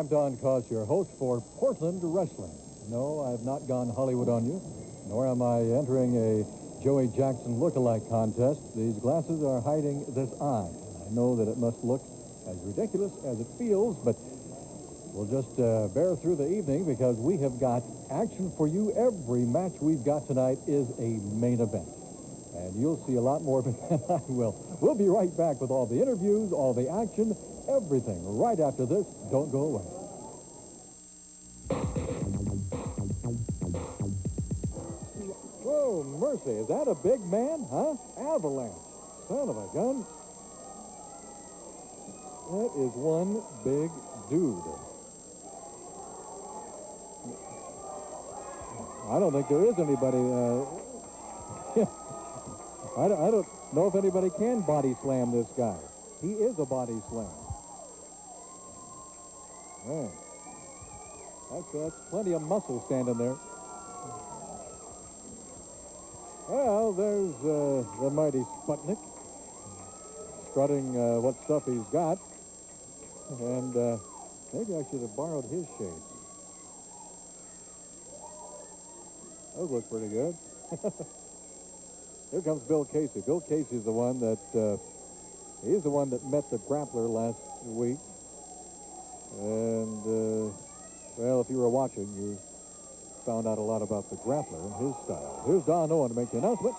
I'm Don Koss, your host for Portland Wrestling. No, I've not gone Hollywood on you, nor am I entering a Joey Jackson look-alike contest. These glasses are hiding this eye. I know that it must look as ridiculous as it feels, but we'll just bear through the evening because we have got action for you. Every match we've got tonight is a main event. And you'll see a lot more of it than I will. We'll be right back with all the interviews, all the action, everything right after this. Don't go away. Whoa, mercy. Is that a big man, huh? Avalanche. Son of a gun. That is one big dude. I don't think there is anybody... I don't know if anybody can body slam this guy. He is a body slam. Man, that's plenty of muscle standing there. Well, there's the mighty Sputnik strutting what stuff he's got. And maybe I should have borrowed his shades. Those look pretty good. Here comes Bill Casey. Bill Casey's the one that, he's the one that met the grappler last week. And, well, if you were watching, you found out a lot about the grappler and his style. Here's Don Owen to make the announcement.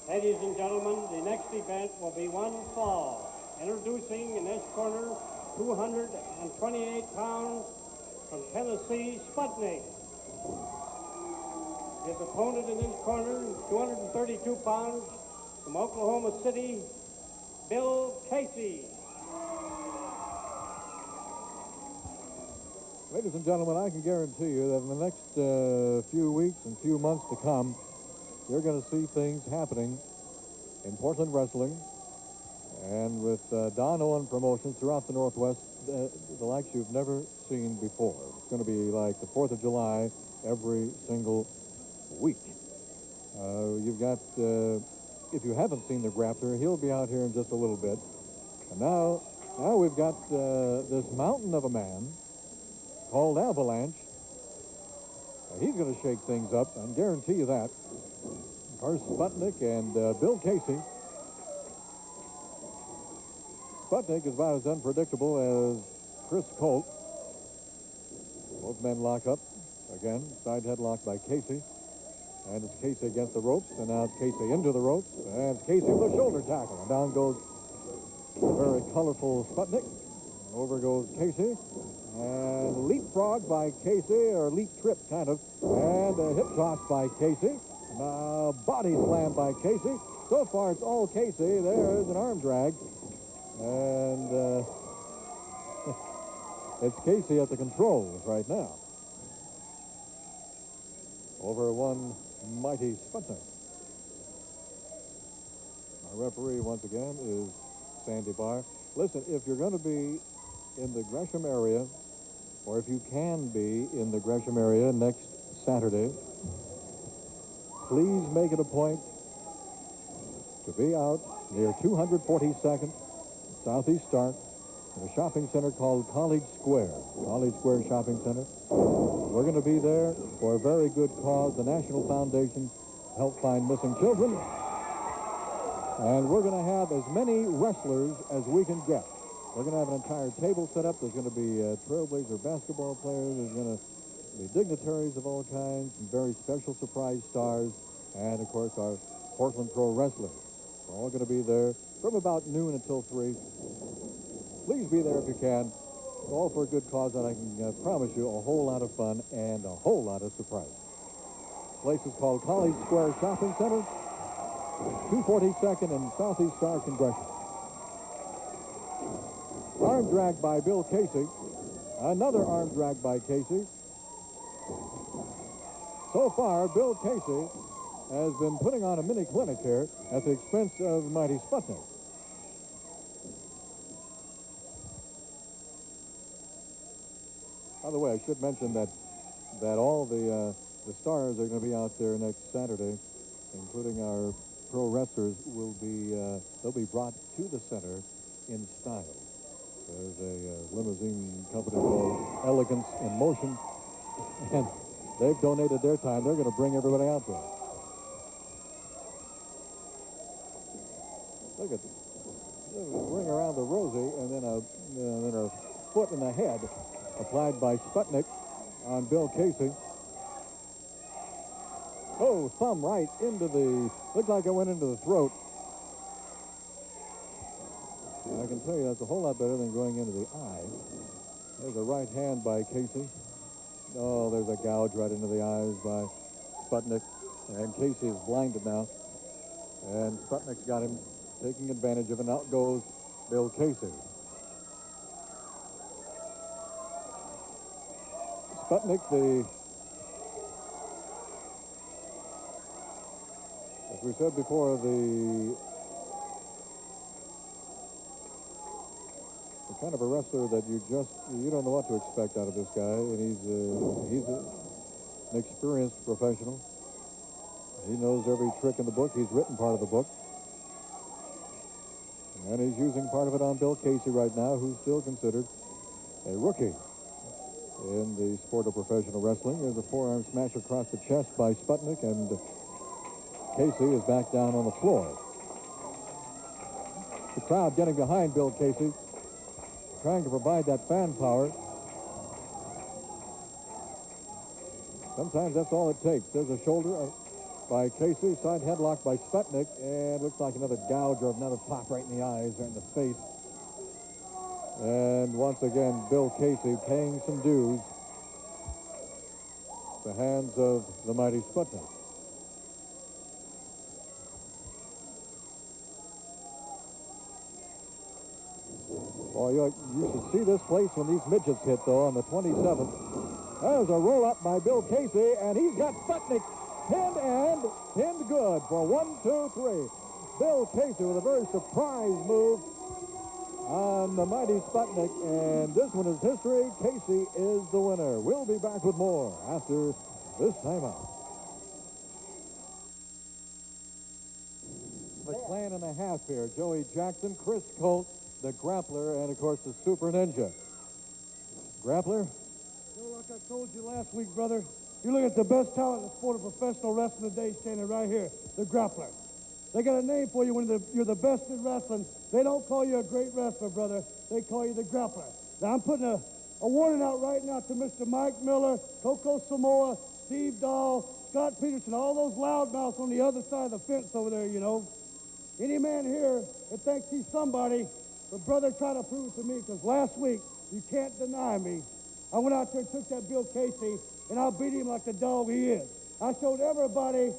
Ladies and gentlemen, the next event will be one fall. Introducing in this corner, 228 pounds from Tennessee, Sputnik. His opponent in this corner, 232 pounds from Oklahoma City, Bill Casey. Ladies and gentlemen, I can guarantee you that in the next few weeks and few months to come, you're going to see things happening in Portland Wrestling and with Don Owen promotions throughout the Northwest, the likes you've never seen before. It's going to be like the 4th of July every single week. You've got, if you haven't seen the grappler, he'll be out here in just a little bit. And now we've got this mountain of a man called Avalanche. He's going to shake things up, I can guarantee you that. Of course, Sputnik and Bill Casey. Sputnik is about as unpredictable as Chris Colt. Both men lock up. Again, side headlock by Casey. And it's Casey against the ropes, and now it's Casey into the ropes, and it's Casey with a shoulder tackle. And down goes a very colorful Sputnik. Over goes Casey, and leapfrog by Casey, or leap trip kind of, and a hip toss by Casey. Body slam by Casey. So far, it's all Casey. There's an arm drag, and it's Casey at the controls right now. Over one mighty Sputnik. Our referee, once again, is Sandy Barr. Listen, if you're going to be in the Gresham area, or if you can be in the Gresham area next Saturday, please make it a point to be out near 242nd Southeast Stark in a shopping center called College Square. College Square Shopping Center. We're going to be there for a very good cause, the National Foundation to help find missing children. And we're going to have as many wrestlers as we can get. We're going to have an entire table set up. There's going to be Trailblazer basketball players. There's going to be dignitaries of all kinds, some very special surprise stars, and, of course, our Portland Pro wrestlers. We're all going to be there from about noon until 3. Please be there if you can. It's all for a good cause, and I can promise you a whole lot of fun and a whole lot of surprise. The place is called College Square Shopping Center, 242nd and Southeast Stark in Gresham. Arm drag by Bill Casey. Another arm drag by Casey. So far, Bill Casey has been putting on a mini clinic here at the expense of mighty Sputnik. By the way, I should mention that all the stars are going to be out there next Saturday, including our pro wrestlers will be they'll be brought to the center in style. There's a limousine company called Elegance in Motion, and they've donated their time. They're going to bring everybody out there. Look at this. Ring around the Rosie, and then a foot in the head applied by Sputnik on Bill Casey. Oh, thumb right into the, looked like it went into the throat. And I can tell you that's a whole lot better than going into the eye. There's a right hand by Casey. Oh, there's a gouge right into the eyes by Sputnik. And Casey is blinded now. And Sputnik's got him taking advantage of it. Out goes Bill Casey. Sputnik, as we said before, the kind of a wrestler that you don't know what to expect out of this guy, and he's an experienced professional. He knows every trick in the book. He's written part of the book. And he's using part of it on Bill Casey right now, who's still considered a rookie in the sport of professional wrestling. There's a forearm smash across the chest by Sputnik, and Casey is back down on the floor. The crowd getting behind Bill Casey, trying to provide that fan power. Sometimes that's all it takes. There's a shoulder by Casey, side headlock by Sputnik, and looks like another gouge or another pop right in the eyes or in the face. And once again, Bill Casey paying some dues at the hands of the mighty Sputnik. Oh, you should see this place when these midgets hit, though, on the 27th. There's a roll-up by Bill Casey, and he's got Sputnik pinned good for 1, 2, 3. Bill Casey with a very surprise move on the mighty Sputnik, and this one is history. Casey is the winner. We'll be back with more after this timeout. McClan and a half here. Joey Jackson, Chris Colt, the grappler, and of course the Super Ninja. Grappler? Like I told you last week, brother, you look at the best talent in the sport of professional wrestling today standing right here, the grappler. They got a name for you when you're the best in wrestling. They don't call you a great wrestler, brother. They call you the grappler. Now, I'm putting a warning out right now to Mr. Mike Miller, Coco Samoa, Steve Dahl, Scott Peterson, all those loudmouths on the other side of the fence over there, you know. Any man here that thinks he's somebody, but brother, try to prove it to me, because last week, you can't deny me, I went out there and took that Bill Casey, and I beat him like the dog he is. I showed everybody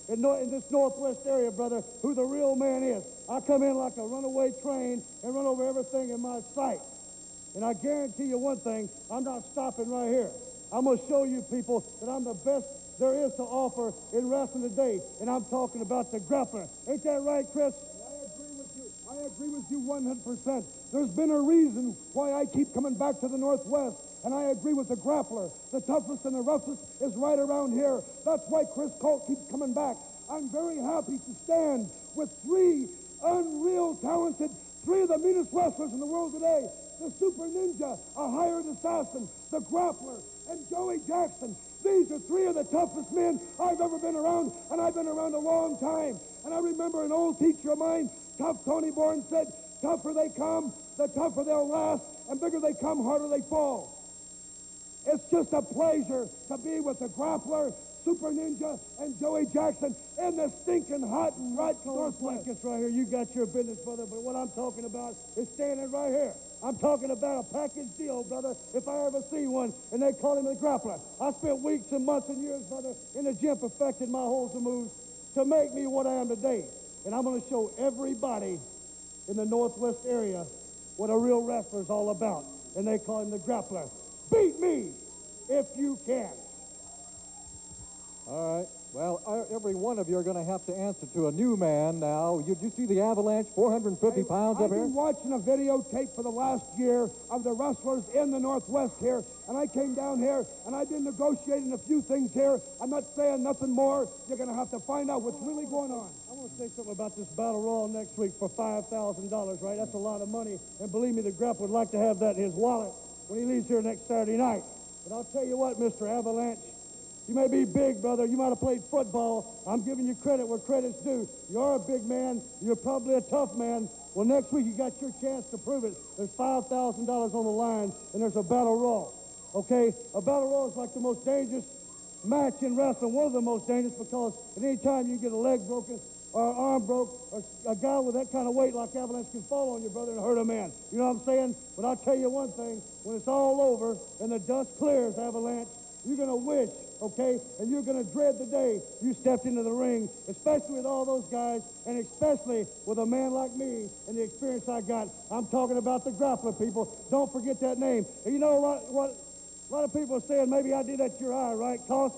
in this Northwest area, brother, who the real man is. I come in like a runaway train and run over everything in my sight. And I guarantee you one thing, I'm not stopping right here. I'm going to show you people that I'm the best there is to offer in wrestling today, and I'm talking about the grappler. Ain't that right, Chris? I agree with you 100%. There's been a reason why I keep coming back to the Northwest, and I agree with the grappler. The toughest and the roughest is right around here. That's why Chris Colt keeps coming back. I'm very happy to stand with three unreal talented, three of the meanest wrestlers in the world today. The Super Ninja, a hired assassin, the grappler, and Joey Jackson. These are three of the toughest men I've ever been around, and I've been around a long time. And I remember an old teacher of mine, Tough Tony Bourne, said, tougher they come, the tougher they'll last, and bigger they come, harder they fall. It's just a pleasure to be with the grappler, Super Ninja, and Joey Jackson in the stinking hot and right Northwest. Right here, you got your business, brother, but what I'm talking about is standing right here. I'm talking about a package deal, brother, if I ever see one, and they call him the grappler. I spent weeks and months and years, brother, in the gym perfecting my holds and moves to make me what I am today. And I'm going to show everybody in the Northwest area what a real wrestler's all about. And they call him the grappler. Beat me if you can. All right. Well, every one of you are going to have to answer to a new man now. Did you see the Avalanche, 450 pounds up I've here? been watching a videotape for the last year of the wrestlers in the Northwest here, and I came down here, and I've been negotiating a few things here. I'm not saying nothing more. You're going to have to find out what's really going on. I want to say something about this Battle Royal next week for $5,000, right? That's a lot of money, and believe me, the Grappler would like to have that in his wallet when he leaves here next Saturday night. But I'll tell you what, Mr. Avalanche, you may be big, brother. You might have played football. I'm giving you credit where credit's due. You're a big man. You're probably a tough man. Well, next week you got your chance to prove it. There's $5,000 on the line, and there's a battle royal. Okay? A battle royal is like the most dangerous match in wrestling. One of the most dangerous because at any time you get a leg broken or an arm broke, or a guy with that kind of weight like Avalanche can fall on you, brother, and hurt a man. You know what I'm saying? But I'll tell you one thing. When it's all over and the dust clears, Avalanche, you're going to wish, okay, and you're going to dread the day you stepped into the ring, especially with all those guys, and especially with a man like me and the experience I got. I'm talking about the Grappler, people. Don't forget that name. And you know a lot of people are saying maybe I did that to your eye, right, Cost?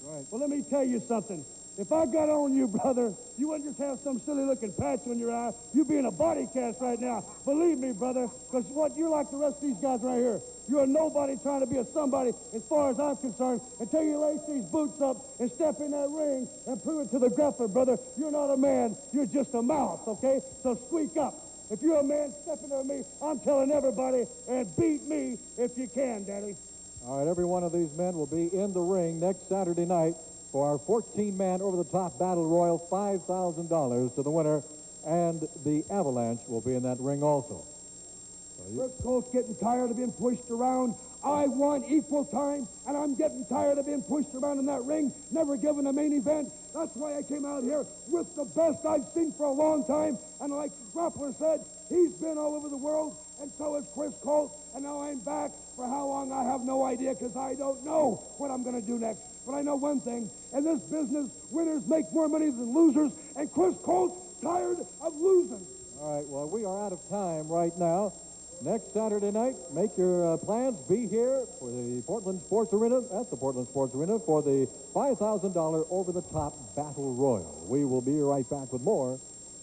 Right. Well, let me tell you something. If I got on you, brother, you wouldn't just have some silly-looking patch on your eye. You'd be in a body cast right now. Believe me, brother, because you're like the rest of these guys right here. You're a nobody trying to be a somebody as far as I'm concerned until you lace these boots up and step in that ring and prove it to the Grappler, brother. You're not a man. You're just a mouse, okay? So squeak up. If you're a man, step in there with me. I'm telling everybody, and beat me if you can, Daddy. All right, every one of these men will be in the ring next Saturday night for our 14-man over-the-top battle royal, $5,000 to the winner, and the Avalanche will be in that ring also. Chris Colt's getting tired of being pushed around. I want equal time, and I'm getting tired of being pushed around in that ring, never given a main event. That's why I came out here with the best I've seen for a long time, and like Grappler said, he's been all over the world, and so has Chris Colt, and now I'm back. For how long, I have no idea, because I don't know what I'm going to do next. But I know one thing. In this business, winners make more money than losers, and Chris Colt's tired of losing. All right, well, we are out of time right now. Next Saturday night, make your plans. Be here for the Portland Sports Arena, at the Portland Sports Arena, for the $5,000 over-the-top battle royal. We will be right back with more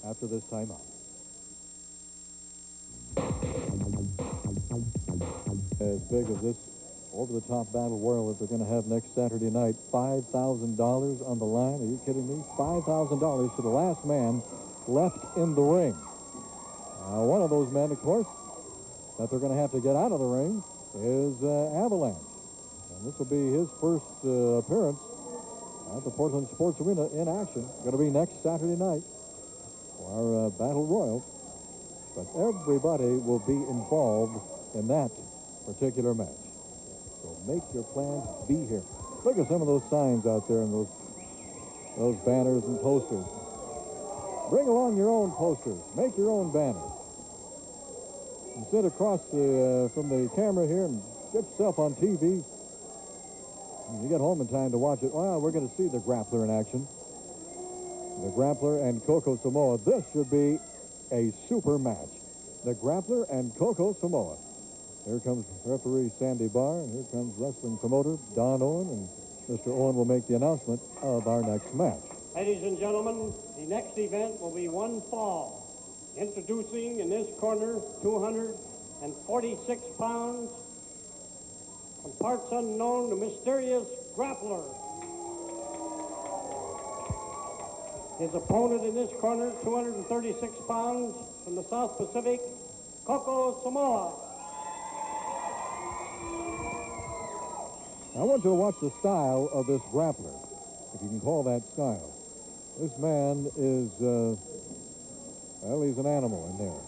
after this time out. As big as this over-the-top battle royal that they're going to have next Saturday night, $5,000 on the line. Are you kidding me? $5,000 for the last man left in the ring. One of those men, of course, that they're going to have to get out of the ring is Avalanche. And this will be his first appearance at the Portland Sports Arena in action. Going to be next Saturday night for our battle royal. But everybody will be involved in that particular match. So make your plans. Be here. Look at some of those signs out there and those banners and posters. Bring along your own posters. Make your own banners. And sit across from the camera here and get yourself on TV. When you get home in time to watch it, well, we're going to see the Grappler in action. The Grappler and Coco Samoa. This should be a super match. The Grappler and Coco Samoa. Here comes referee Sandy Barr, and here comes wrestling promoter Don Owen, and Mr. Owen will make the announcement of our next match. Ladies and gentlemen, the next event will be one fall. Introducing in this corner, 246 pounds, from parts unknown, the mysterious Grappler. His opponent in this corner, 236 pounds, from the South Pacific, Coco Samoa. I want you to watch the style of this Grappler, if you can call that style. This man is, well, he's an animal in there.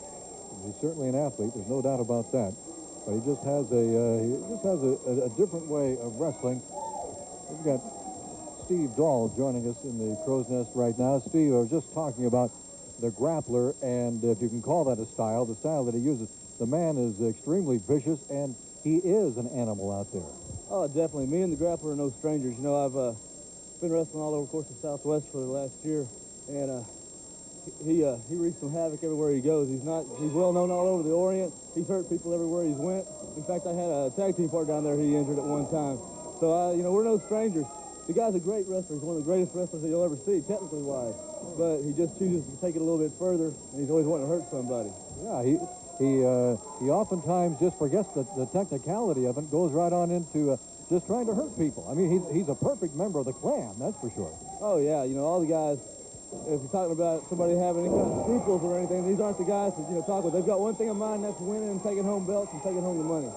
He's certainly an athlete, there's no doubt about that. But he just has a different way of wrestling. We've got Steve Dahl joining us in the Crow's Nest right now. Steve, I was just talking about the Grappler, and if you can call that a style, the style that he uses. The man is extremely vicious, and he is an animal out there. Oh, definitely. Me and the Grappler are no strangers. You know, I've been wrestling all over, of course, the Southwest for the last year, and he wreaks some havoc everywhere he goes. He's well known all over the Orient. He's hurt people everywhere he's went. In fact, I had a tag team partner down there he injured at one time. So, you know, we're no strangers. the guy's a great wrestler. He's one of the greatest wrestlers that you'll ever see, technically wise. But he just chooses to take it a little bit further, and he's always wanting to hurt somebody. Yeah, he oftentimes just forgets the technicality of it, goes right on into just trying to hurt people. I mean, he's a perfect member of the clan, that's for sure. Oh, yeah, you know, all the guys, if you're talking about somebody having any kind of scruples or anything, these aren't the guys that, you know, talk with. They've got one thing in mind, that's winning and taking home belts and taking home the money.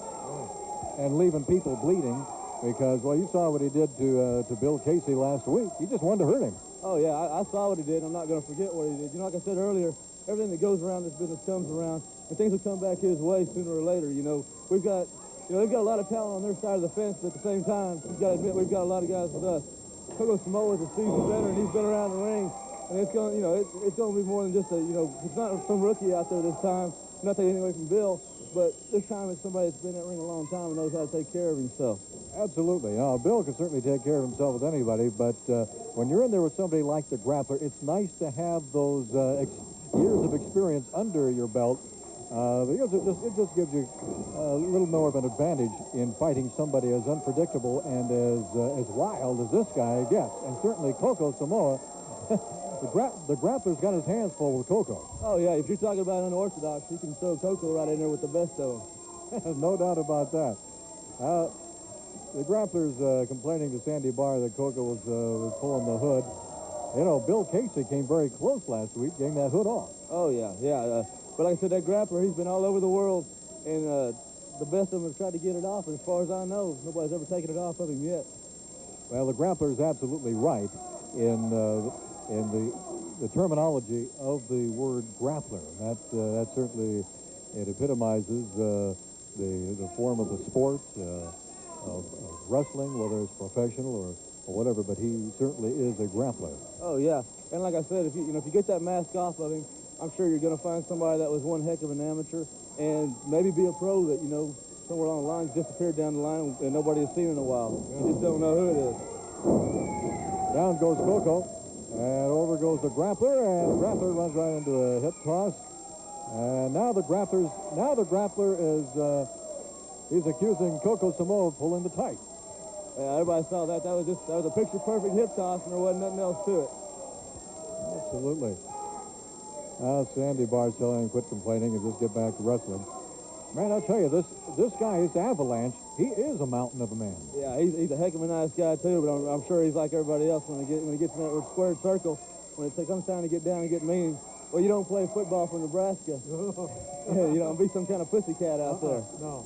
And leaving people bleeding because, well, you saw what he did to Bill Casey last week. He just wanted to hurt him. Oh, yeah, I saw what he did. I'm not going to forget what he did. You know, like I said earlier, everything that goes around this business comes around, and things will come back his way sooner or later. You know, they've got a lot of talent on their side of the fence, but at the same time, you've got to admit we've got a lot of guys with us. Coco Samoa is a seasoned veteran. He's been around the ring, and it's going, you know, it's going to be more than just a, you know, it's not some rookie out there this time. Not taking anything away from Bill, but this time it's somebody that's been in that ring a long time and knows how to take care of himself. Absolutely. Bill can certainly take care of himself with anybody, but when you're in there with somebody like the Grappler, it's nice to have those years of experience under your belt because it just gives you a little more of an advantage in fighting somebody as unpredictable and as wild as this guy gets. And certainly Coco Samoa, the Grappler's got his hands full with Coco. Oh, yeah, if you're talking about unorthodox, you can throw Coco right in there with the best of them. No doubt about that. The Grappler's complaining to Sandy Barr that Coco was pulling the hood. You know, Bill Casey came very close last week, getting that hood off. Oh, yeah. But like I said, that Grappler, he's been all over the world, and the best of them have tried to get it off, and as far as I know, nobody's ever taken it off of him yet. Well, the Grappler's absolutely right in the terminology of the word grappler. That certainly, it epitomizes the form of the sport of wrestling, whether it's professional or whatever, but he certainly is a grappler. Oh, yeah. And like I said, if you get that mask off of him, I'm sure you're going to find somebody that was one heck of an amateur and maybe be a pro that, you know, somewhere along the line disappeared down the line and nobody has seen in a while. You just don't know who it is. Down goes Coco, and over goes the Grappler, and the Grappler runs right into a hip toss. And now the Grappler is he's accusing Coco Samoa of pulling the tight. Yeah, everybody saw that. That was a picture-perfect hip toss, and there wasn't nothing else to it. Absolutely. Sandy Barr's telling him quit complaining and just get back to wrestling. Man, I'll tell you, this guy is Avalanche. He is a mountain of a man. Yeah, he's a heck of a nice guy, too, but I'm sure he's like everybody else when he gets in that squared circle. When it comes time to get down and get mean, well, you don't play football for Nebraska. You don't be some kind of pussycat out there. No,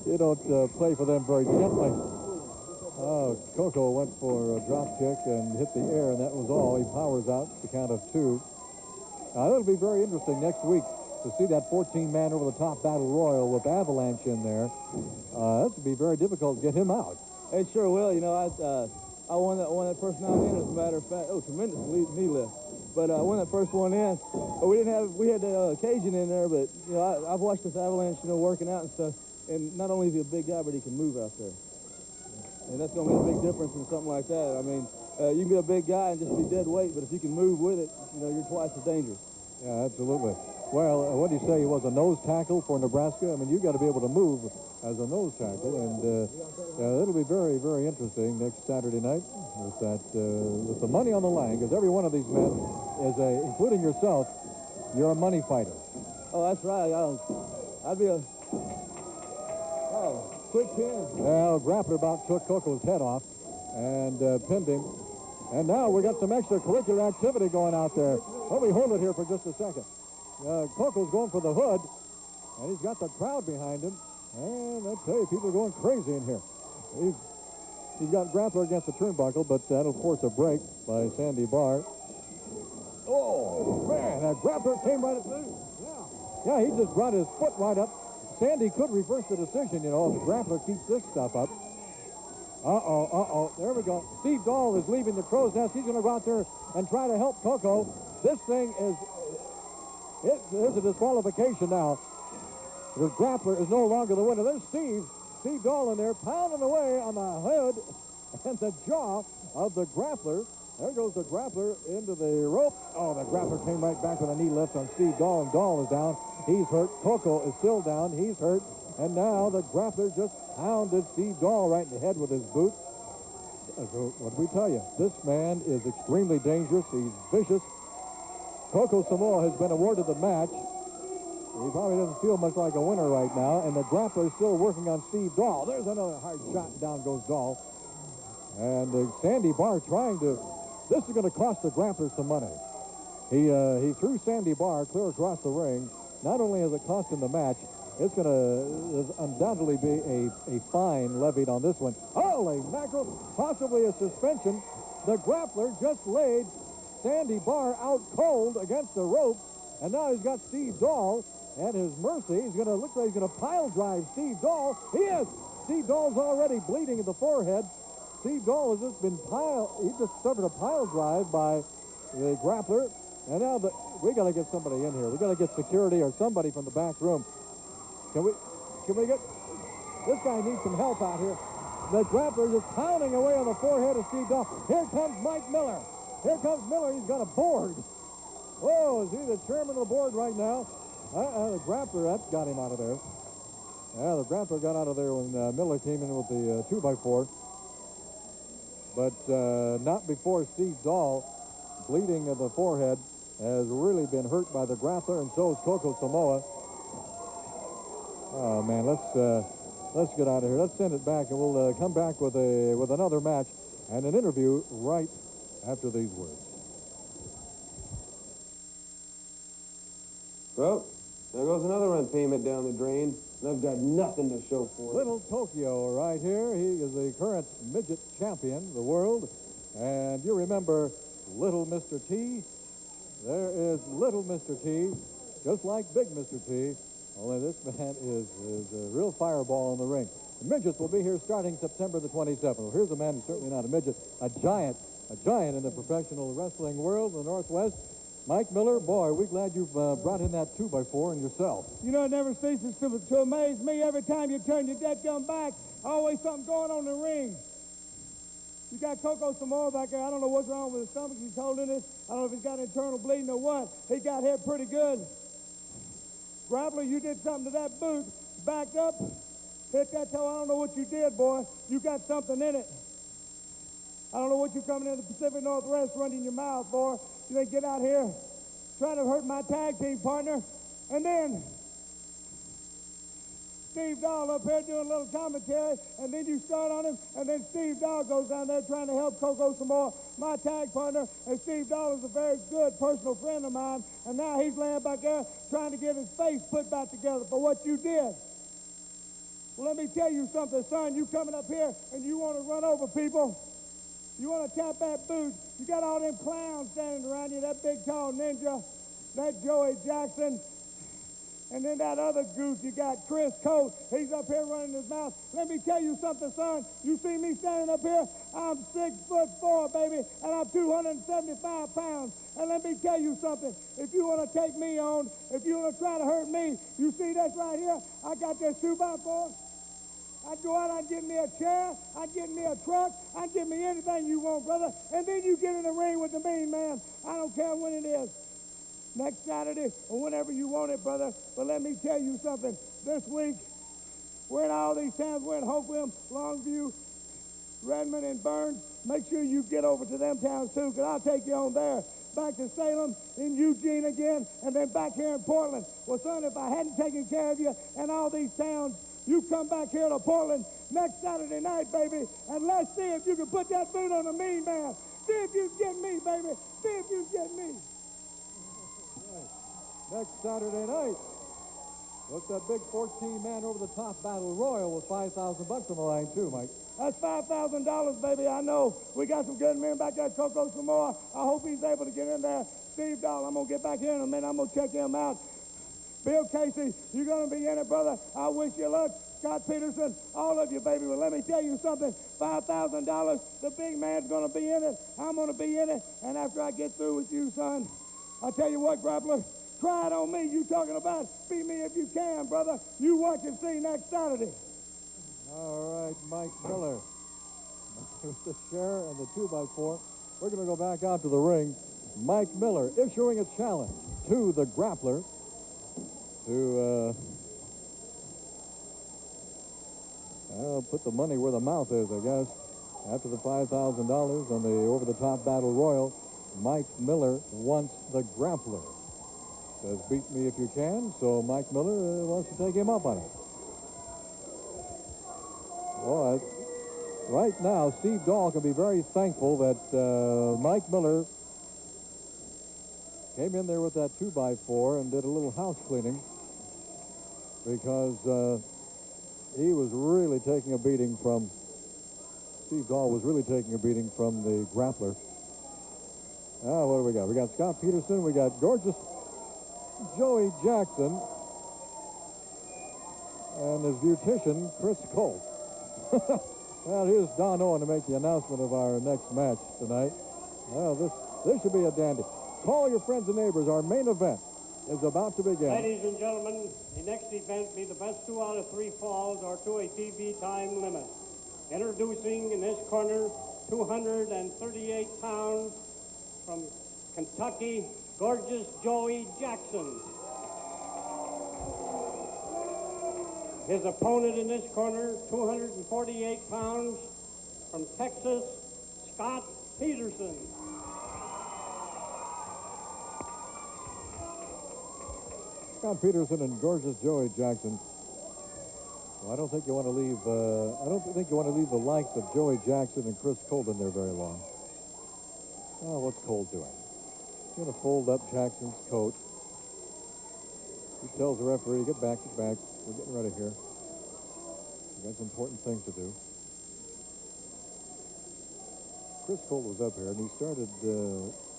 you don't play for them very gently. Coco went for a drop kick and hit the air, and that was all. He powers out the count of 2. It'll be very interesting next week to see that 14-man over-the-top battle royal with Avalanche in there. That'll be very difficult to get him out. It sure will. You know, I won that first 9 in, as a matter of fact. Oh, tremendous knee lift. But I won that first one in. But we had the Cajun in there, but, you know, I've watched this Avalanche, you know, working out and stuff. And not only is he a big guy, but he can move out there. And that's going to make a big difference in something like that. I mean, you can be a big guy and just be dead weight, but if you can move with it, you know, you're twice as dangerous. Yeah, absolutely. Well, what do you say? He was a nose tackle for Nebraska. I mean, you got to be able to move as a nose tackle, and it'll be very, very interesting next Saturday night with the money on the line, because every one of these men is including yourself, you're a money fighter. Oh, that's right. I'd be a quick pin. Well, Grappler about took Coco's head off and pinned him. And now we got some extracurricular activity going out there. Let me hold it here for just a second. Coco's going for the hood, and he's got the crowd behind him. And I tell you, people are going crazy in here. He's got Grappler against the turnbuckle, but that'll force a break by Sandy Barr. Oh, man, that Grappler came right at me. Yeah, he just brought his foot right up. Sandy could reverse the decision, you know, if the Grappler keeps this stuff up. There we go. Steve Dahl is leaving the crow's nest. He's going to go out there and try to help Coco. This thing there's a disqualification now. The Grappler is no longer the winner. There's Steve Dahl in there pounding away on the head and the jaw of the Grappler. There goes the Grappler into the rope. Oh, the Grappler came right back with a knee lift on Steve Dahl, and Dahl is down. He's hurt. Coco is still down. He's hurt. And now the Grappler just pounded Steve Dahl right in the head with his boot. what we tell you, this man is extremely dangerous. He's vicious. Coco Samoa has been awarded the match. He probably doesn't feel much like a winner right now, and the grappler is still working on Steve Dahl. There's another hard shot, and down goes Dahl. And Sandy Barr trying to, this is going to cost the grappler some money. He threw Sandy Barr clear across the ring. Not only has it cost him the match, it's going to undoubtedly be a fine levied on this one. Holy mackerel, possibly a suspension. The grappler just laid Sandy Barr out cold against the rope, and now he's got Steve Dahl at his mercy. He's going to look like he's going to pile drive Steve Dahl. He is. Steve Dahl's already bleeding at the forehead. Steve Dahl has just been he just suffered a pile drive by the grappler, and now we got to get somebody in here. We got to get security or somebody from the back room. Can we get, this guy needs some help out here. The grappler is pounding away on the forehead of Steve Dahl. Here comes Mike Miller. Here comes Miller. He's got a board. Whoa, is he the chairman of the board right now? The grappler, that got him out of there. Yeah, the grappler got out of there when Miller came in with the 2x4. But not before Steve Dahl, bleeding of the forehead, has really been hurt by the grappler, and so is Coco Samoa. Oh man, let's get out of here. Let's send it back, and we'll come back with another match and an interview right after these words. Well, there goes another rent payment down the drain, and I've got nothing to show for it. Little Tokyo right here. He is the current midget champion of the world. And you remember Little Mr. T? There is Little Mr. T, just like Big Mr. T. Only this man is a real fireball in the ring. The midgets will be here starting September the 27th. Well, here's a man who's certainly not a midget, a giant in the professional wrestling world in the Northwest. Mike Miller, boy, we're glad you've brought in that 2x4 and yourself. You know, it never ceases to amaze me. Every time you turn your dadgum back, always something going on in the ring. You got Coco Samoa back there. I don't know what's wrong with his stomach. He's holding it. I don't know if he's got internal bleeding or what. He got hit pretty good. Grappler, you did something to that boot. Back up, hit that toe. I don't know what you did, boy. You got something in it. I don't know what you're coming in the Pacific Northwest running your mouth, boy. You ain't get out here trying to hurt my tag team partner. And then Steve Dahl up here doing a little commentary, and then you start on him, and then Steve Dahl goes down there trying to help Coco Samoa, my tag partner, and Steve Dahl is a very good personal friend of mine, and now he's laying back there trying to get his face put back together for what you did. Well, let me tell you something, son. You coming up here, and you want to run over people. You want to tap that boot. You got all them clowns standing around you, that big, tall ninja, that Joey Jackson, and then that other goose you got, Chris Coates. He's up here running his mouth. Let me tell you something, son. You see me standing up here? I'm 6'4", baby, and I'm 275 pounds. And let me tell you something. If you want to take me on, if you want to try to hurt me, you see this right here? I got this 2x4. I'd go out, I'd get me a chair, I'd get me a truck, I'd get me anything you want, brother. And then you get in the ring with the mean man. I don't care when it is. Next Saturday or whenever you want it, brother. But let me tell you something. This week, we're in all these towns. We're in Hopewell, Longview, Redmond, and Burns. Make sure you get over to them towns, too, because I'll take you on there. Back to Salem, in Eugene again, and then back here in Portland. Well, son, if I hadn't taken care of you in all these towns, you come back here to Portland next Saturday night, baby, and let's see if you can put that boot on the mean man. See if you can get me, baby. See if you can get me. Next Saturday night, what's that big 14-man over-the-top battle royal with $5,000 on the line, too, Mike? That's $5,000, baby. I know we got some good men back there. Coco Samoa, I hope he's able to get in there. Steve Dahl, I'm going to get back here in a minute. I'm going to check him out. Bill Casey, you're going to be in it, brother. I wish you luck. Scott Peterson, all of you, baby. Well, let me tell you something. $5,000, the big man's going to be in it. I'm going to be in it. And after I get through with you, son, I'll tell you what, grappler, try it on me. You talking about beat me if you can, brother. You watch and see next Saturday. All right, Mike Miller. With the chair and the 2x4. We're going to go back out to the ring. Mike Miller issuing a challenge to the grappler to put the money where the mouth is, I guess. After the $5,000 on the over-the-top battle royal, Mike Miller wants the grappler. Says, beat me if you can, so Mike Miller wants to take him up on it. Boy, right now, Steve Dahl can be very thankful that Mike Miller came in there with that 2x4 and did a little house cleaning, because he was really taking a beating from, Steve Dahl was really taking a beating from the grappler. Now, what do we got? We got Scott Peterson, we got gorgeous Joey Jackson, and his beautician, Chris Colt. Well, here's Don Owen to make the announcement of our next match tonight. Well, this should be a dandy. Call your friends and neighbors. Our main event is about to begin. Ladies and gentlemen, the next event be the best 2 out of 3 falls or to a TV time limit. Introducing in this corner, 238 pounds from Kentucky, gorgeous Joey Jackson. His opponent in this corner, 248 pounds from Texas, Scott Peterson. Scott Peterson and gorgeous Joey Jackson. Well, I don't think you want to leave. The likes of Joey Jackson and Chris Colt in there very long. Oh, what's Colt doing? He's going to fold up Jackson's coat. He tells the referee, get back. We're getting ready here. We've got some important things to do. Chris Colt was up here, and he started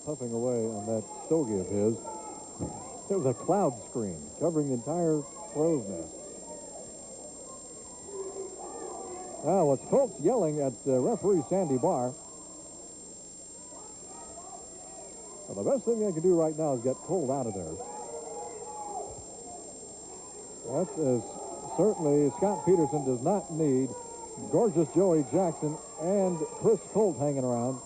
puffing away on that stogie of his. There was a cloud screen covering the entire crow's nest. Now, it's Colt's yelling at referee Sandy Barr. Well, the best thing they can do right now is get Colt out of there. That is certainly, Scott Peterson does not need gorgeous Joey Jackson and Chris Colt hanging around.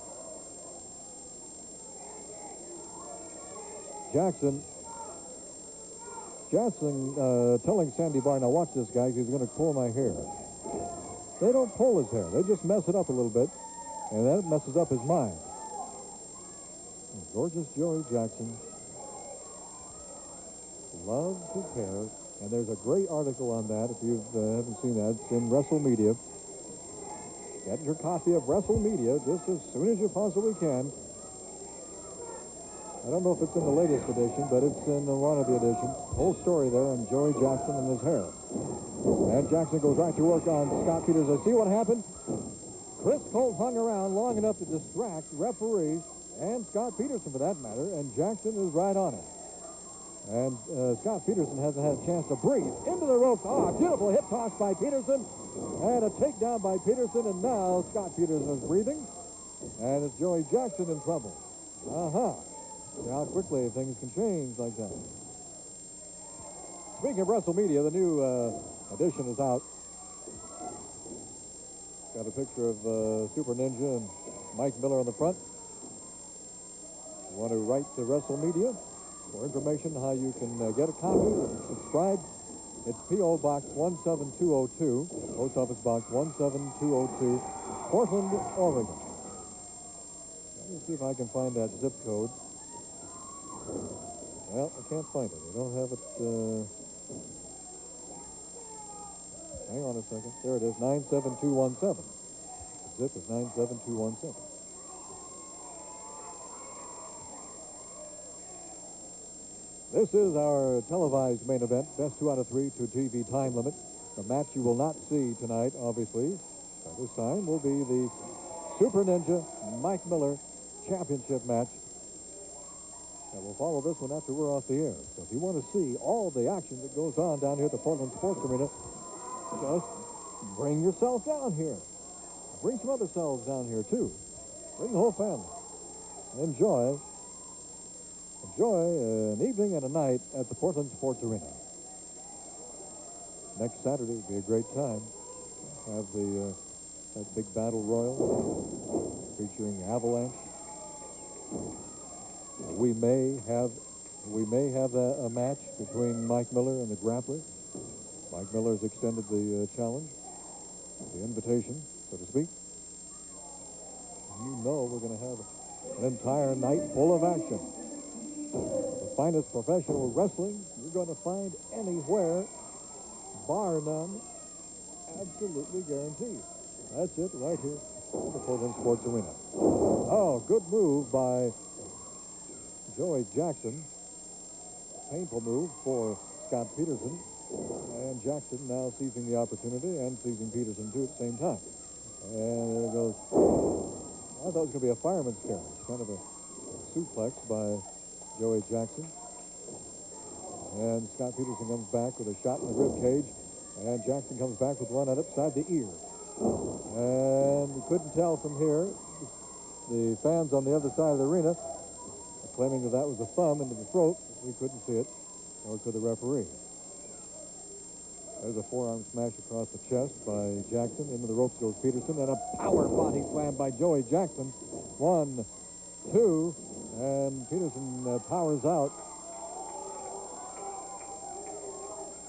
Jackson telling Sandy Barr, now watch this, guys, he's going to pull my hair. They don't pull his hair. They just mess it up a little bit, and that messes up his mind. And gorgeous Joey Jackson loves his hair, and there's a great article on that if you haven't seen that. It's in WrestleMedia. Get your copy of WrestleMedia just as soon as you possibly can. I don't know if it's in the latest edition, but it's in one of the editions. Whole story there on Joey Jackson and his hair. And Jackson goes right to work on Scott Peterson. See what happened? Chris Colt hung around long enough to distract referees and Scott Peterson, for that matter, and Jackson is right on it. And Scott Peterson hasn't had a chance to breathe. Into the ropes. Ah, beautiful hip toss by Peterson. And a takedown by Peterson, and now Scott Peterson is breathing. And it's Joey Jackson in trouble. See how quickly things can change like that. Speaking of WrestleMedia, the new edition is out. Got a picture of Super Ninja and Mike Miller on the front. You want to write to WrestleMedia for information how you can get a copy and subscribe. It's P.O. Box 17202, Post Office Box 17202, Portland, Oregon. Let me see if I can find that zip code. Well, I can't find it. I don't have it. Hang on a second. There it is, 97217. The zip is 97217. This is our televised main event, best 2 out of 3 to TV time limit. The match you will not see tonight, obviously, at this time, will be the Super Ninja Mike Miller championship match. And we'll follow this one after we're off the air. So if you want to see all the action that goes on down here at the Portland Sports Arena, just bring yourself down here. Bring some other selves down here, too. Bring the whole family. Enjoy an evening and a night at the Portland Sports Arena. Next Saturday will be a great time. Have that big battle royal featuring Avalanche. We may have a match between Mike Miller and the grappler. Mike Miller has extended the challenge, the invitation, so to speak. you know we're going to have an entire night full of action. The finest professional wrestling you're going to find anywhere, bar none, absolutely guaranteed. That's it right here at the Portland Sports Arena. Oh, good move by Joey Jackson. Painful move for Scott Peterson. And Jackson now seizing the opportunity and seizing Peterson too at the same time. And there goes. I thought it was going to be a fireman's carry. Kind of a suplex by Joey Jackson. And Scott Peterson comes back with a shot in the rib cage. And Jackson comes back with one upside the ear. And we couldn't tell from here. The fans on the other side of the arena claiming that that was a thumb into the throat. We couldn't see it, nor could the referee. There's a forearm smash across the chest by Jackson. Into the ropes goes Peterson, and a power body slam by Joey Jackson. 1, 2, and Peterson powers out.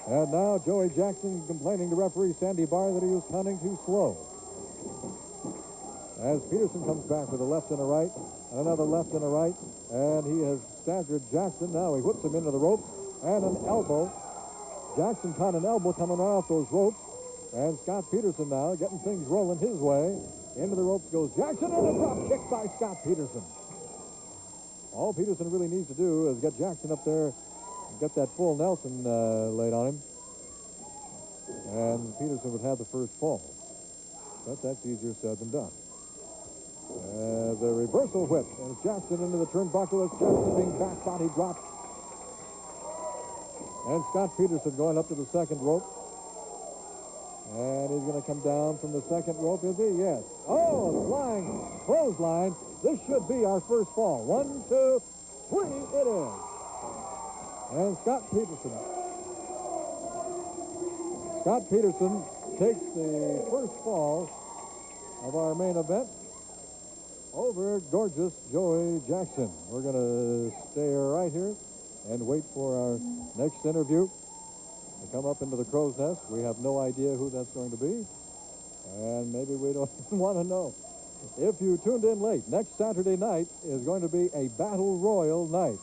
And now Joey Jackson complaining to referee Sandy Barr that he was counting too slow. As Peterson comes back with a left and a right, and another left and a right, and he has staggered Jackson. Now he whips him into the ropes, and an elbow. Jackson caught an elbow coming right off those ropes, and Scott Peterson now getting things rolling his way. Into the ropes goes Jackson, and a drop kick by Scott Peterson. All Peterson really needs to do is get Jackson up there and get that full Nelson laid on him, and Peterson would have the first fall. But that's easier said than done. The reversal whip, and Jackson into the turnbuckle as Jackson being back body dropped. And Scott Peterson going up to the second rope. And he's going to come down from the second rope, is he? Yes. Oh, a flying clothesline. This should be our first fall. 1, 2, 3, it is. And Scott Peterson takes the first fall of our main event over gorgeous Joey Jackson. We're going to stay right here and wait for our next interview to come up into the crow's nest. We have no idea who that's going to be, and maybe we don't want to know. If you tuned in late, next Saturday night is going to be a battle royal night.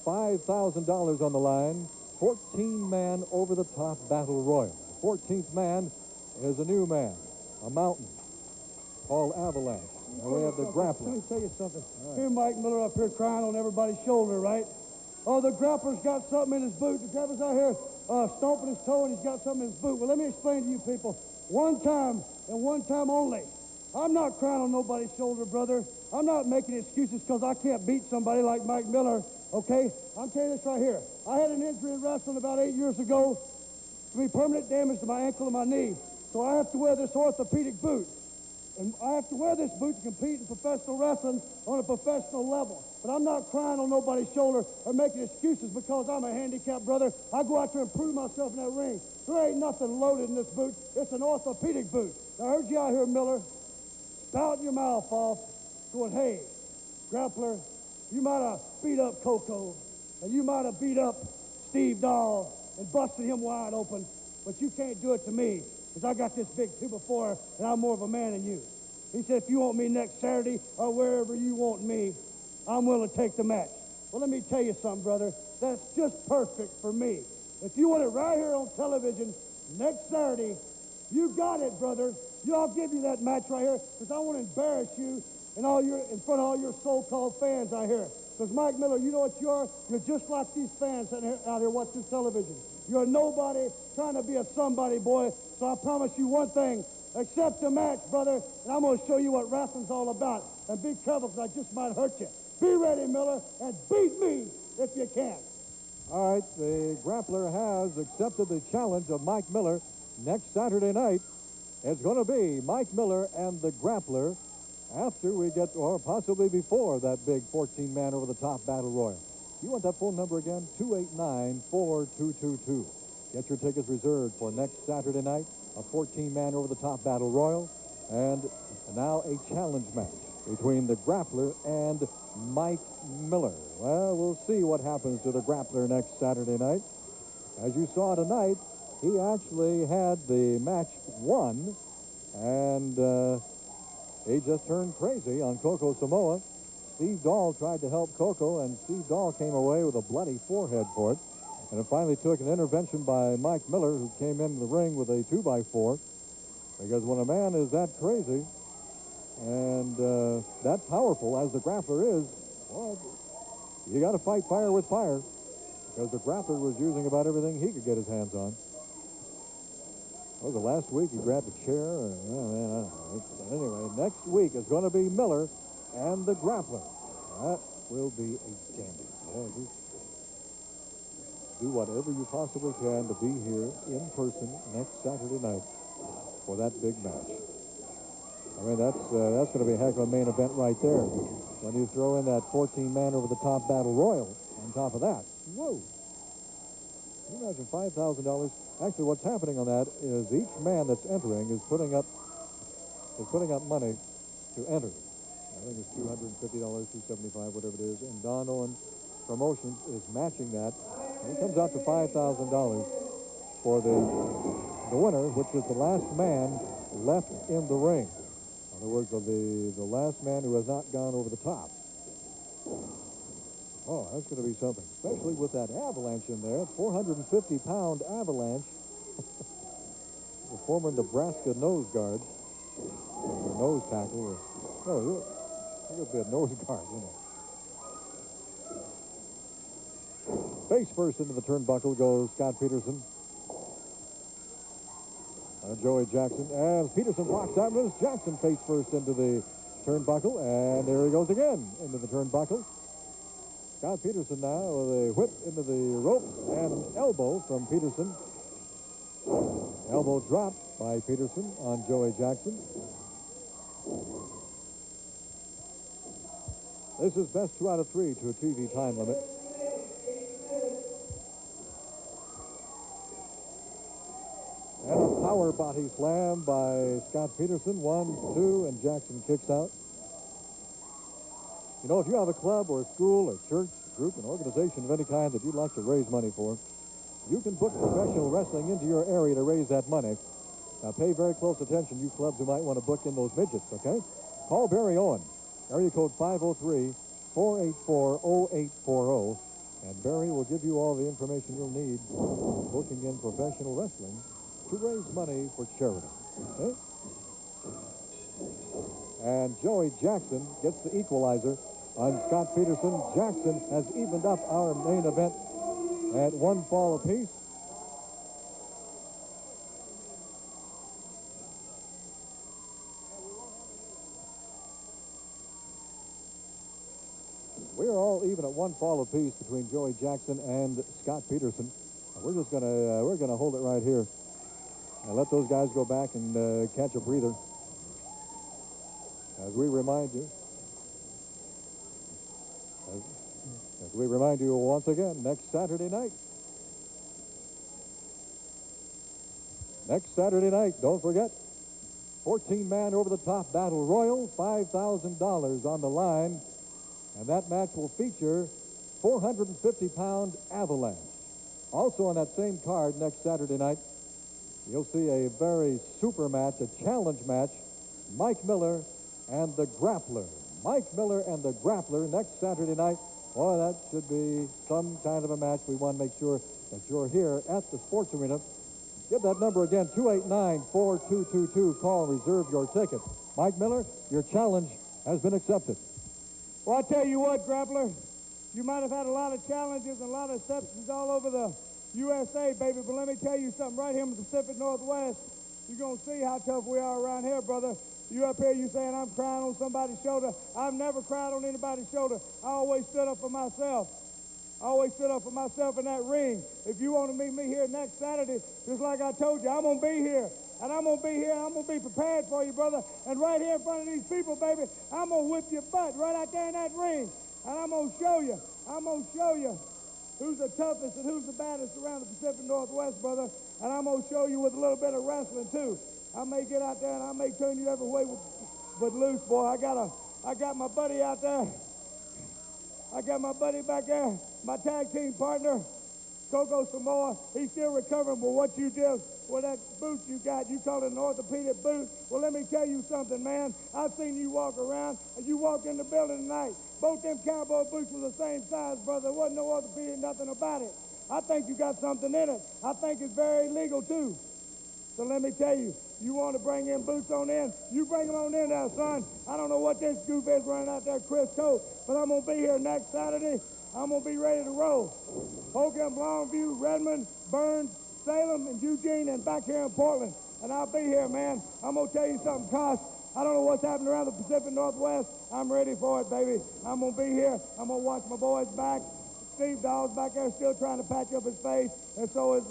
$5,000 on the line, 14-man over-the-top battle royal. The 14th man is a new man, a mountain called Avalanche. And we have the grappler. Let me tell you something. Right. Here Mike Miller up here crying on everybody's shoulder, right? Oh, the grappler's got something in his boot. The grappler's out here stomping his toe, and he's got something in his boot. Well, let me explain to you people. One time, and one time only. I'm not crying on nobody's shoulder, brother. I'm not making excuses because I can't beat somebody like Mike Miller, okay? I'm telling you this right here. I had an injury in wrestling about 8 years ago. To be permanent damage to my ankle and my knee. So I have to wear this orthopedic boot. And I have to wear this boot to compete in professional wrestling on a professional level. But I'm not crying on nobody's shoulder or making excuses because I'm a handicapped brother. I go out there and prove myself in that ring. There ain't nothing loaded in this boot. It's an orthopedic boot. I heard you out here, Miller, spouting your mouth off, going, hey, grappler, you might have beat up Coco, and you might have beat up Steve Dahl and busted him wide open, but you can't do it to me. Because I got this big 2x4, and I'm more of a man than you. He said, if you want me next Saturday or wherever you want me, I'm willing to take the match. Well, let me tell you something, brother. That's just perfect for me. If you want it right here on television next Saturday, you got it, brother. I'll give you that match right here because I want to embarrass you in front of all your so-called fans out here. Because, Mike Miller, you know what you are? You're just like these fans out here watching television. You're a nobody trying to be a somebody, boy. So I promise you one thing. Accept the match, brother, and I'm going to show you what wrestling's all about. And be careful because I just might hurt you. Be ready, Miller, and beat me if you can. All right, the grappler has accepted the challenge of Mike Miller. Next Saturday night, it's going to be Mike Miller and the grappler after we get, or possibly before, that big 14-man over-the-top battle royal. You want that phone number again? 289-4222. Get your tickets reserved for next Saturday night, a 14-man over-the-top battle royal, and now a challenge match between the grappler and Mike Miller. Well, we'll see what happens to the grappler next Saturday night. As you saw tonight, he actually had the match won, and He just turned crazy on Coco Samoa. Steve Dahl tried to help Coco, and Steve Dahl came away with a bloody forehead for it. And it finally took an intervention by Mike Miller, who came into the ring with a 2x4. Because when a man is that crazy and that powerful as the grappler is, well, you got to fight fire with fire. Because the grappler was using about everything he could get his hands on. Well, the last week he grabbed a chair. I don't know. Anyway, next week is going to be Miller and the grappler. That will be a dandy. Do whatever you possibly can to be here in person next Saturday night for that big match. I mean, that's going to be a heck of a main event right there. When you throw in that 14-man over-the-top battle royal on top of that. Whoa. Can you imagine $5,000? Actually, what's happening on that is each man that's entering is putting up money to enter. I think it's $250, $275, whatever it is. And Don Owen Promotions is matching that. And it comes out to $5,000 for the winner, which is the last man left in the ring. In other words, the last man who has not gone over the top. Oh, that's going to be something, especially with that avalanche in there, 450-pound avalanche. The former Nebraska nose guard, or nose tackle. Oh, it would be a nose guard, you know. Face first into the turnbuckle goes Scott Peterson. Joey Jackson. And Peterson blocks out. Notice Jackson face first into the turnbuckle. And there he goes again into the turnbuckle. Scott Peterson now with a whip into the rope and an elbow from Peterson. Elbow dropped by Peterson on Joey Jackson. This is best 2 out of 3 to a TV time limit. And a power body slam by Scott Peterson. 1, 2, and Jackson kicks out. You know, if you have a club or a school or church, group, an organization of any kind that you'd like to raise money for, you can book professional wrestling into your area to raise that money. Now, pay very close attention, you clubs who might want to book in those midgets, okay? Call Barry Owen, area code 503-484-0840, and Barry will give you all the information you'll need for booking in professional wrestling to raise money for charity, okay? And Joey Jackson gets the equalizer on Scott Peterson. Jackson has evened up our main event at 1 fall apiece. We're all even at 1 fall apiece between Joey Jackson and Scott Peterson. We're just gonna hold it right here and let those guys go back and catch a breather. As we remind you, once again, next Saturday night. Next Saturday night, don't forget, 14-man over-the-top battle royal, $5,000 on the line, and that match will feature 450-pound avalanche. Also on that same card next Saturday night, you'll see a very super match, a challenge match, Mike Miller and the Grappler. Mike Miller and the Grappler next Saturday night. Boy, that should be some kind of a match. We want to make sure that you're here at the sports arena. Give that number again, 289-4222. Call and reserve your ticket. Mike Miller, your challenge has been accepted. Well, I tell you what, Grappler, you might have had a lot of challenges and a lot of exceptions all over the USA, baby, but let me tell you something. Right here in the Pacific Northwest, you're going to see how tough we are around here, brother. You up here, you saying I'm crying on somebody's shoulder. I've never cried on anybody's shoulder. I always stood up for myself. I always stood up for myself in that ring. If you want to meet me here next Saturday, just like I told you, I'm going to be here. And I'm going to be here. I'm going to be prepared for you, brother. And right here in front of these people, baby, I'm going to whip your butt right out there in that ring. And I'm going to show you. I'm going to show you who's the toughest and who's the baddest around the Pacific Northwest, brother. And I'm going to show you with a little bit of wrestling, too. I may get out there and I may turn you every way but loose, boy. I got my buddy out there. I got my buddy back there, my tag team partner, Coco Samoa. He's still recovering, but what you did Well, that boot you got, you call it an orthopedic boot. Well, let me tell you something, man. I've seen you walk around, and you walk in the building tonight. Both them cowboy boots were the same size, brother. There wasn't no orthopedic, nothing about it. I think you got something in it. I think it's very illegal, too. So let me tell you, you want to bring in boots on in, you bring them on in there, son. I don't know what this goof is running out there, Chris Coates, but I'm going to be here next Saturday. I'm going to be ready to roll. Holcomb, Longview, Redmond, Burns, Salem, and Eugene, and back here in Portland. And I'll be here, man. I'm going to tell you something, Kosh. I don't know what's happening around the Pacific Northwest. I'm ready for it, baby. I'm going to be here. I'm going to watch my boys back. Steve Dawes back there still trying to patch up his face, and so is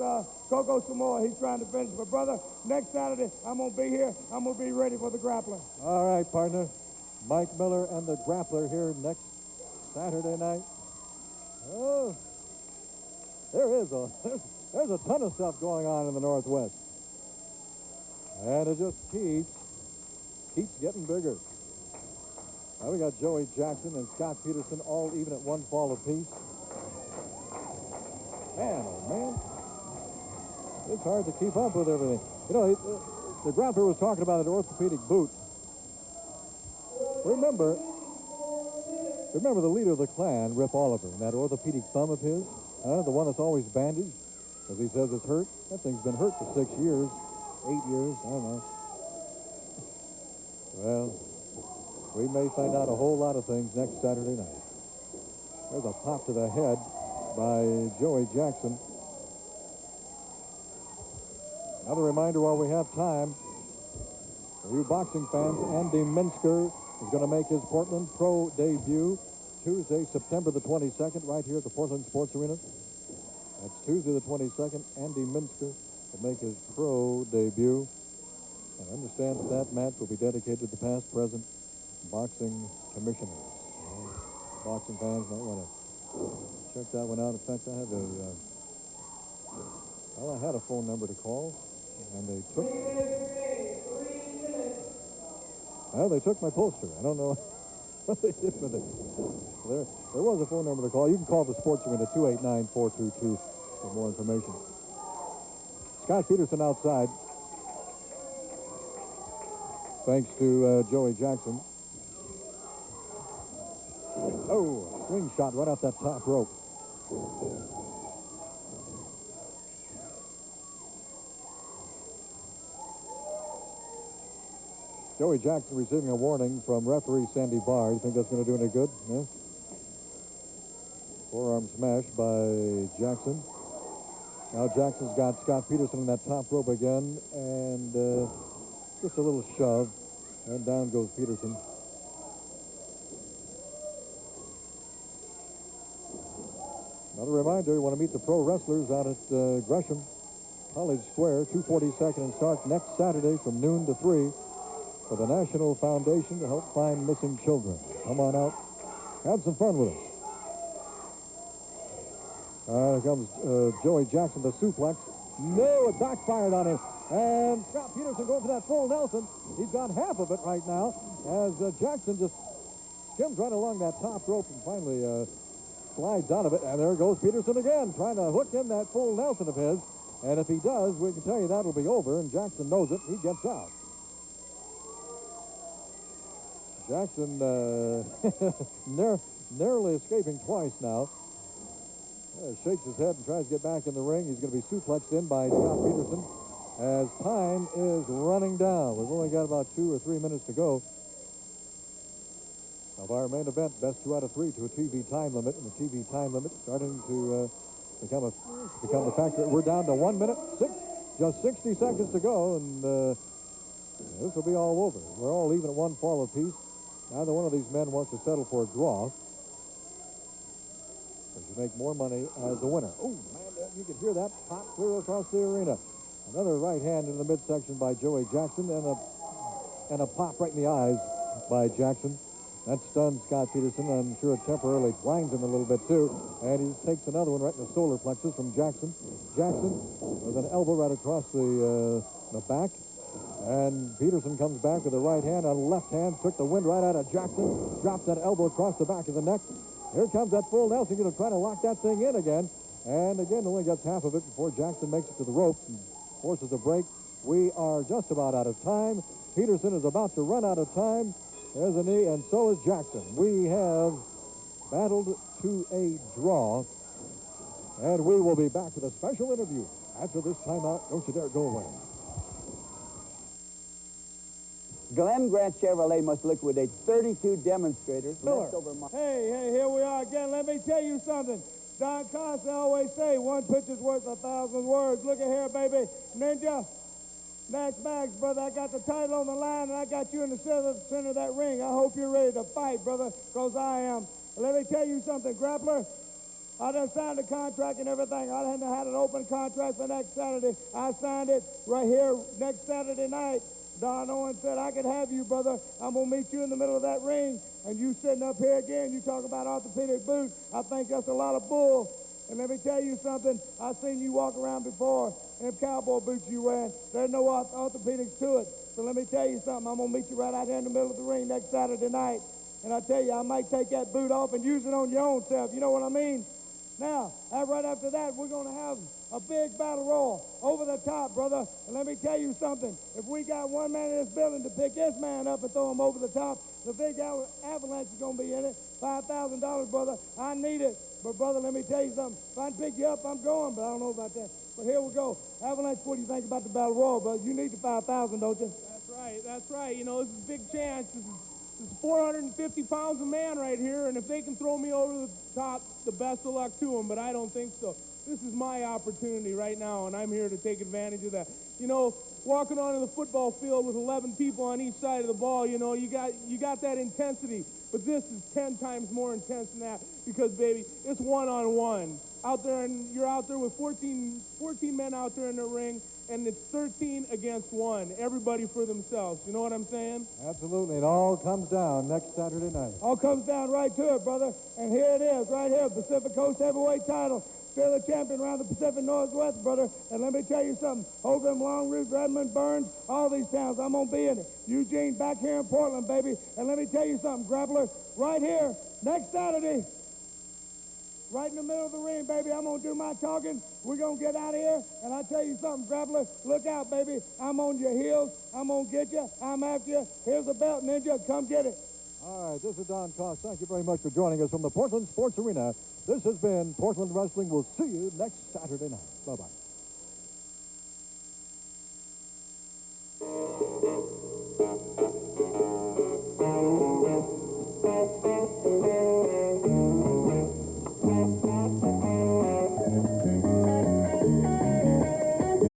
Coco Samoa. He's trying to finish. But, brother, next Saturday, I'm going to be here. I'm going to be ready for the grappler. All right, partner. Mike Miller and the grappler here next Saturday night. Oh, there's a ton of stuff going on in the Northwest. And it just keeps getting bigger. Now we got Joey Jackson and Scott Peterson all even at one fall apiece. Man, oh man, it's hard to keep up with everything. You know, the grappler was talking about an orthopedic boot. Remember the leader of the Klan, Rip Oliver, and that orthopedic thumb of his, the one that's always bandaged, because he says it's hurt. That thing's been hurt for 6 years, 8 years, I don't know. Well, we may find out a whole lot of things next Saturday night. There's a pop to the head by Joey Jackson. Another reminder while we have time, for you boxing fans, Andy Minsker is going to make his Portland Pro debut Tuesday, September the 22nd, right here at the Portland Sports Arena. That's Tuesday the 22nd. Andy Minsker will make his pro debut. And I understand that match will be dedicated to the past, present boxing commissioners. Boxing fans might want to check that one out. In fact, I had a phone number to call, and they took my poster. I don't know what they did with it. There was a phone number to call. You can call the sports room at 289-422 for more information. Scott Peterson outside, thanks to Joey Jackson. Oh, swing shot right off that top rope. Joey Jackson receiving a warning from referee Sandy Barr. You think that's going to do any good? Yeah? Forearm smash by Jackson. Now Jackson's got Scott Peterson in that top rope again, and just a little shove, and down goes Peterson. Another reminder, you want to meet the pro wrestlers out at Gresham College Square, 242nd and Stark next Saturday from noon to 3 for the National Foundation to help find missing children. Come on out. Have some fun with us. Here comes Joey Jackson, the suplex. No, it backfired on him. And Scott Peterson going for that full Nelson. He's got half of it right now as Jackson just skims right along that top rope and finally slides out of it. And there goes Peterson again, trying to hook in that full Nelson of his. And if he does, we can tell you that'll be over, and Jackson knows it. He gets out. Jackson narrowly escaping twice now. Shakes his head and tries to get back in the ring. He's going to be suplexed in by Scott Peterson as time is running down. We've only got about 2 or 3 minutes to go of our main event, best 2 out of 3 to a TV time limit, and the TV time limit starting to become a factor. We're down to 1 minute, just 60 seconds to go, and this will be all over. We're all even at one fall apiece. Neither one of these men wants to settle for a draw. You make more money as the winner. Oh, man, you can hear that pop clear across the arena. Another right hand in the midsection by Joey Jackson, and a pop right in the eyes by Jackson. That stuns Scott Peterson. I'm sure it temporarily blinds him a little bit, too. And he takes another one right in the solar plexus from Jackson. Jackson with an elbow right across the back. And Peterson comes back with a right hand. A left hand took the wind right out of Jackson. Drops that elbow across the back of the neck. Here comes that full Nelson, going to try to lock that thing in again. And again, only gets half of it before Jackson makes it to the ropes. And forces a break. We are just about out of time. Peterson is about to run out of time. There's a knee, and so is Jackson. We have battled to a draw, and we will be back with a special interview after this timeout. Don't you dare go away. Glen Grant Chevrolet must liquidate 32 demonstrators left over. Hey, here we are again. Let me tell you something. Don Costa always say, one picture's worth 1,000 words. Look at here, baby. Ninja, Max, brother, I got the title on the line, and I got you in the center of that ring. I hope you're ready to fight, brother, because I am. Let me tell you something, Grappler. I done signed the contract and everything. I hadn't had an open contract for next Saturday. I signed it right here next Saturday night. Don Owen said I could have you, brother. I'm going to meet you in the middle of that ring, and you sitting up here again, you talk about orthopedic boots. I think that's a lot of bull. And let me tell you something. I've seen you walk around before. Them cowboy boots you wearing, there's no orthopedics to it. So let me tell you something. I'm going to meet you right out here in the middle of the ring next Saturday night. And I tell you, I might take that boot off and use it on your own self. You know what I mean? Now, right after that, we're going to have a big battle royal over the top, brother. And let me tell you something. If we got one man in this building to pick this man up and throw him over the top, the big avalanche is going to be in it. $5,000, brother. I need it. But, brother, let me tell you something. If I can pick you up, I'm going, but I don't know about that. But here we go. Avalanche, what do you think about the battle royal, brother? You need the 5,000, don't you? That's right. You know, this is a big chance. This is 450 pounds a man right here, and if they can throw me over the top, the best of luck to them, but I don't think so. This is my opportunity right now, and I'm here to take advantage of that. You know, walking onto the football field with 11 people on each side of the ball, you know, you got that intensity, but this is 10 times more intense than that because, baby, it's one-on-one. Out there, and you're out there with 14 men out there in the ring, and it's 13 against 1. Everybody for themselves. You know what I'm saying? Absolutely. It all comes down next Saturday night. All comes down right to it, brother. And here it is, right here, Pacific Coast Heavyweight title. Still a champion around the Pacific Northwest, brother. And let me tell you something. Over in Long Ridge, Redmond, Burns, all these towns, I'm going to be in it. Eugene, back here in Portland, baby. And let me tell you something, Grappler. Right here, next Saturday, right in the middle of the ring, baby, I'm going to do my talking. We're going to get out of here. And I tell you something, Grappler, look out, baby. I'm on your heels. I'm going to get you. I'm after you. Here's the belt, Ninja. Come get it. All right, this is Don Cost. Thank you very much for joining us from the Portland Sports Arena. This has been Portland Wrestling. We'll see you next Saturday night. Bye-bye.